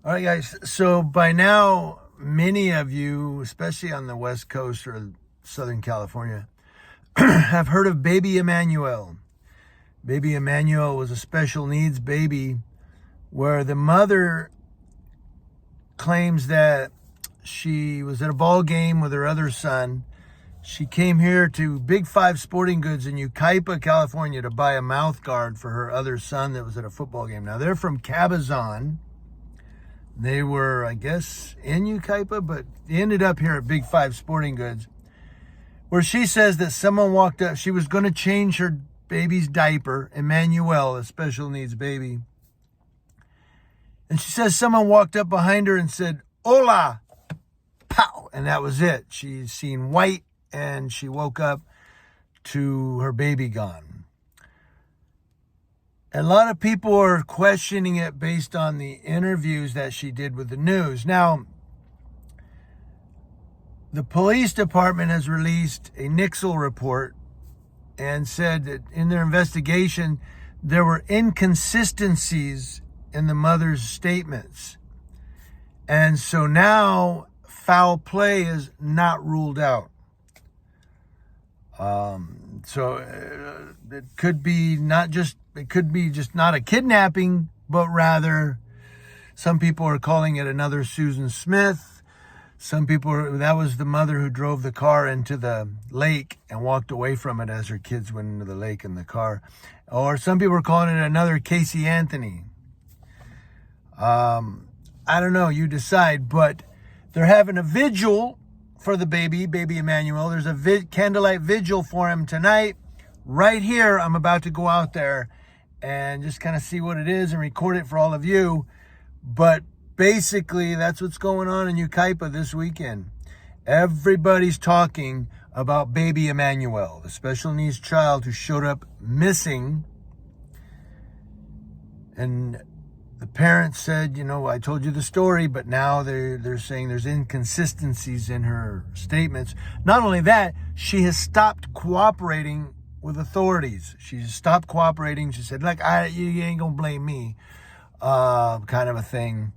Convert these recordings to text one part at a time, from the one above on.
All right, guys. So by now, many of you, especially on the West Coast or Southern California, have heard of baby Emmanuel. Baby Emmanuel was a special needs baby where the mother claims that she was at a ball game with her other son. She came here to Big Five Sporting Goods in Yucaipa, California to buy a mouth guard for her other son that was at a football game. Now, they're from Cabazon. They were, I guess, in Yucaipa, but they ended up here at Big Five Sporting Goods, where she says that someone walked up. She was going to change her baby's diaper, Emmanuel, a special needs baby. And she says someone walked up behind her and said, "Hola," pow, and that was it. She's seen white, and she woke up to her baby gone. A lot of people are questioning it based on the interviews that she did with the news. Now, the police department has released a Nixle report and said that in their investigation, there were inconsistencies in the mother's statements. And so now foul play is not ruled out. It could be just not a kidnapping, but rather some people are calling it another Susan Smith. That was the mother who drove the car into the lake and walked away from it as her kids went into the lake in the car. Or some people are calling it another Casey Anthony. I don't know, you decide, but they're having a vigil for the baby Emmanuel. There's a candlelight vigil for him tonight. Right here, I'm about to go out there and just kind of see what it is and record it for all of you. But basically, that's what's going on in Yucaipa this weekend. Everybody's talking about baby Emmanuel, the special needs child who showed up missing. And the parents said, I told you the story, but now they're saying there's inconsistencies in her statements. Not only that, she has stopped cooperating with authorities. She's stopped cooperating. She said, you ain't gonna blame me, kind of a thing.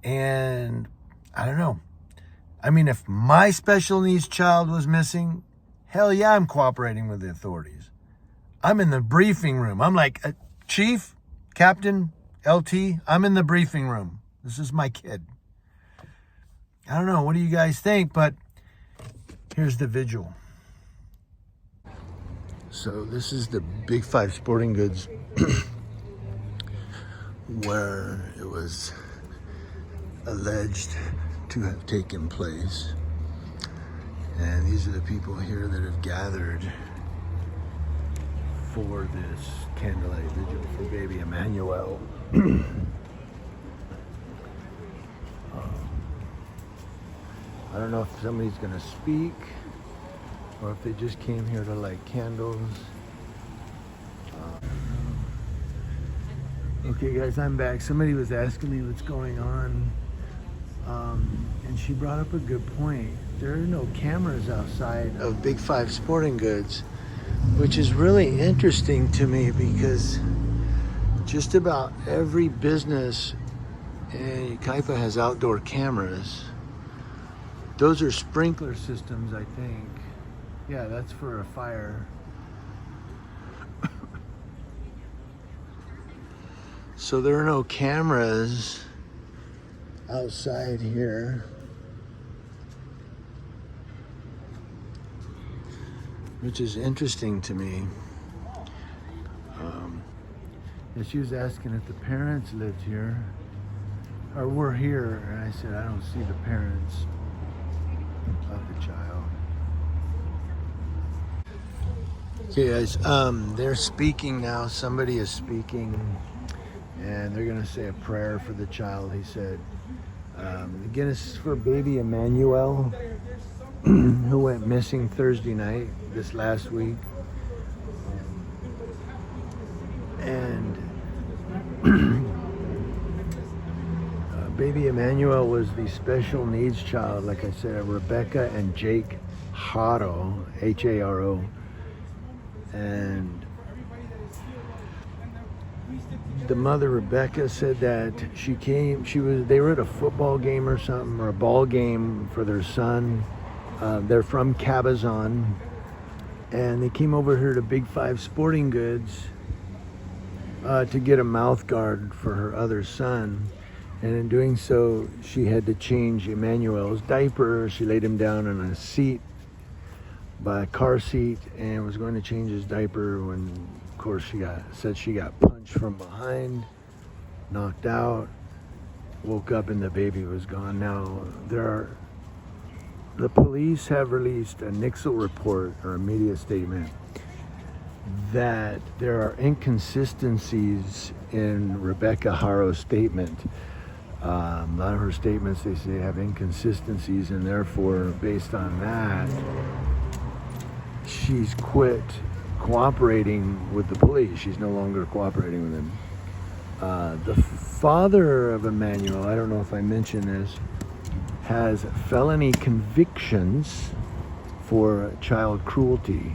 And I don't know. I mean, if my special needs child was missing, hell yeah, I'm cooperating with the authorities. I'm in the briefing room. I'm like, Chief, Captain, LT, I'm in the briefing room. This is my kid. I don't know. What do you guys think? But here's the vigil. So this is the Big Five Sporting Goods where it was alleged to have taken place. And these are the people here that have gathered for this candlelight vigil for baby Emmanuel. I don't know if somebody's gonna speak or if they just came here to light candles. Okay guys, I'm back. Somebody was asking me what's going on, and she brought up a good point. There are no cameras outside of Big Five Sporting Goods, which is really interesting to me because just about every business in Yucaipa has outdoor cameras. Those are sprinkler systems, I think. Yeah, that's for a fire. So there are no cameras outside here. Which is interesting to me. And she was asking if the parents lived here or were here, and I said I don't see the parents of the child. Okay guys, they're speaking now. Somebody is speaking and they're gonna say a prayer for the child. He said, again, this is for baby Emmanuel who went missing Thursday night this last week. And baby Emmanuel was the special needs child, like I said, Rebecca and Jake Haro, Haro. And the mother, Rebecca, said that they were at a football game or something, or a ball game for their son. They're from Cabazon, and they came over here to Big Five Sporting Goods to get a mouth guard for her other son. And in doing so, she had to change Emmanuel's diaper. She laid him down on a seat, by a car seat, and was going to change his diaper when, of course, she got punched from behind, knocked out, woke up, and the baby was gone. Now, the police have released a Nixle report, or a media statement, that there are inconsistencies in Rebecca Haro's statement. A lot of her statements, they say, have inconsistencies, and therefore, based on that, she's quit cooperating with the police. She's no longer cooperating with them. The father of Emmanuel, I don't know if I mentioned this, has felony convictions for child cruelty.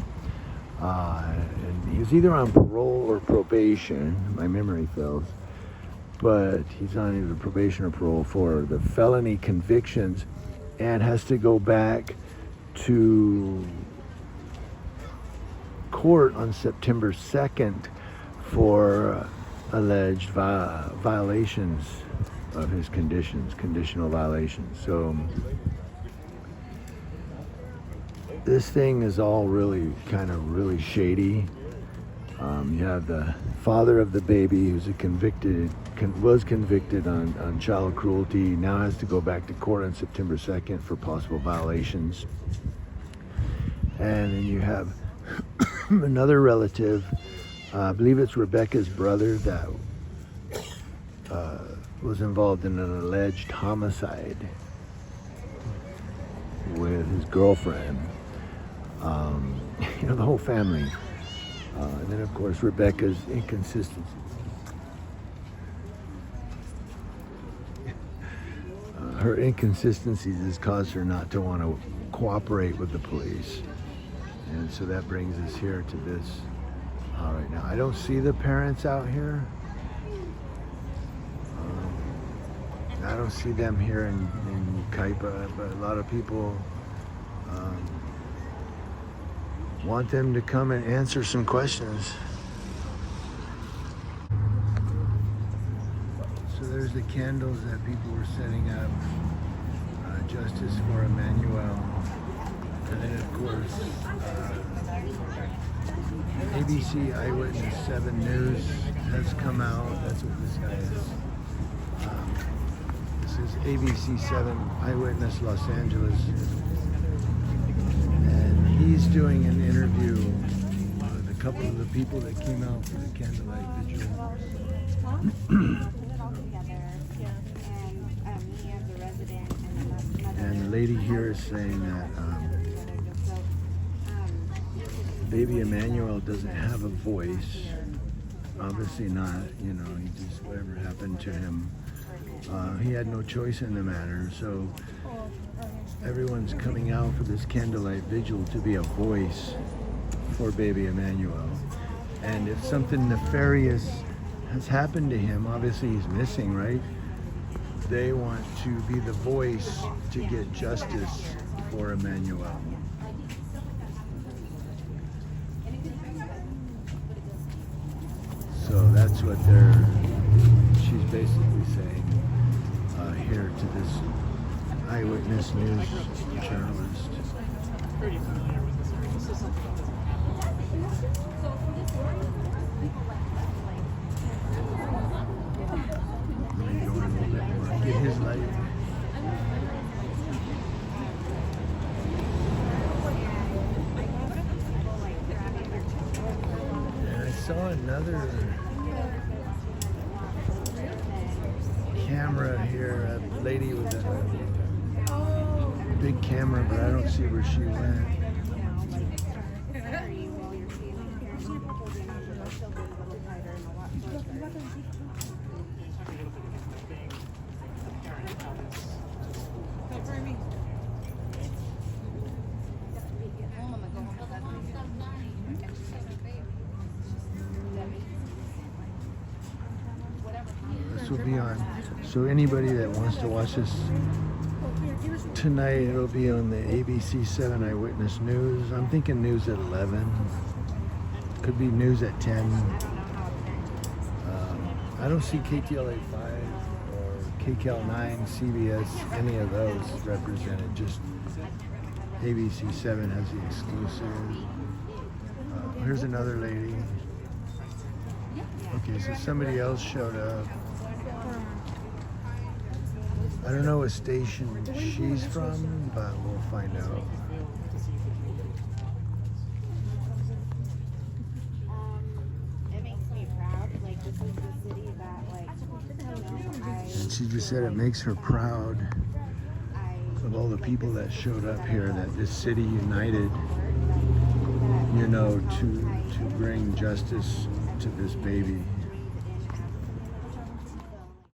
And he's either on parole or probation. My memory fails. But he's on either probation or parole for the felony convictions, and has to go back to court on September 2nd for alleged violations of his conditional violations. So this thing is all really really shady. You have the father of the baby who's was convicted on child cruelty, now has to go back to court on September 2nd for possible violations. And then you have another relative, I believe it's Rebecca's brother, that was involved in an alleged homicide with his girlfriend. The whole family. And then, of course, Rebecca's inconsistency. Her inconsistencies has caused her not to want to cooperate with the police. And so that brings us here to this right now. I don't see the parents out here. I don't see them here in Yucaipa, but a lot of people want them to come and answer some questions. So there's the candles that people were setting up. Justice for Emmanuel. And then, of course, ABC Eyewitness 7 News has come out. That's what this guy is. This is ABC 7 Eyewitness Los Angeles. And he's doing an interview with a couple of the people that came out for the candlelight vigil. And the lady here is saying that baby Emmanuel doesn't have a voice. Obviously not, he just, whatever happened to him, he had no choice in the matter. So everyone's coming out for this candlelight vigil to be a voice for baby Emmanuel. And if something nefarious has happened to him, obviously he's missing, right? They want to be the voice to get justice for Emmanuel. So that's what she's basically saying here to this eyewitness news journalist. Get his light. And I saw another camera here, a lady with a big camera, but I don't see where she went. will be on. So anybody that wants to watch this tonight, it'll be on the ABC 7 Eyewitness News. I'm thinking news at 11. Could be news at 10. I don't see KTLA 5 or KCAL 9, CBS, any of those represented. Just ABC 7 has the exclusive. Here's another lady. Okay, so somebody else showed up. I don't know what station she's from, but we'll find out. It makes me proud. Like, this is the city that, like, And she just said it makes her proud of all the people that showed up here, that this city united, you know, to bring justice to this baby.